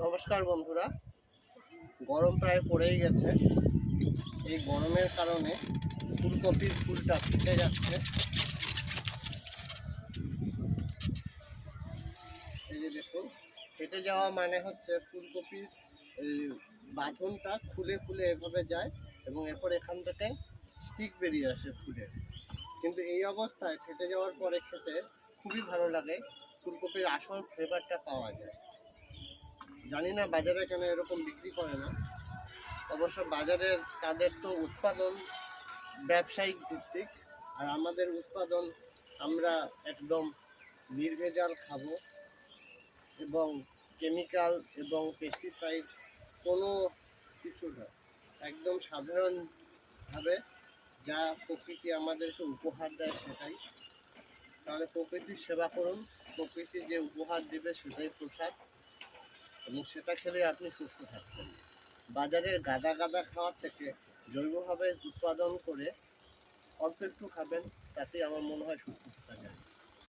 নমস্কার বন্ধুরা, গরম প্রায় পড়েই গেছে। এই গরমের কারণে ফুলকপির ফুলটা ফেটে যাচ্ছে। এই যে দেখুন, ফেটে যাওয়া মানে হচ্ছে ফুলকপির বাঁধনটা খুলে খুলে এভাবে যায় এবং এরপর এখান থেকে স্টিক বেরিয়ে আসে ফুলের। কিন্তু এই অবস্থায় ফেটে যাওয়ার পরে খেতে খুবই ভালো লাগে, ফুলকপির আসল ফ্লেভারটা পাওয়া যায়। জানি না বাজারে কেন এরকম বিক্রি করে না। অবশ্য বাজারের তাদের তো উৎপাদন ব্যবসায়িক ভিত্তিক, আর আমাদের উৎপাদন আমরা একদম নির্ভেজাল খাবো এবং কেমিক্যাল এবং পেস্টিসাইড কোনো কিছু না, একদম সাধারণভাবে যা প্রকৃতি আমাদেরকে উপহার দেয় সেটাই। তাহলে প্রকৃতির সেবা করুন, প্রকৃতি যে উপহার দেবে সেটাই প্রসাদ, এবং সেটা খেলে আপনি সুস্থ থাকবেন। বাজারের গাদা গাদা খাওয়ার থেকে জৈবভাবে উৎপাদন করে অল্প একটু খাবেন, তাতে আমার মনে হয় সুস্থ থাকা যায়।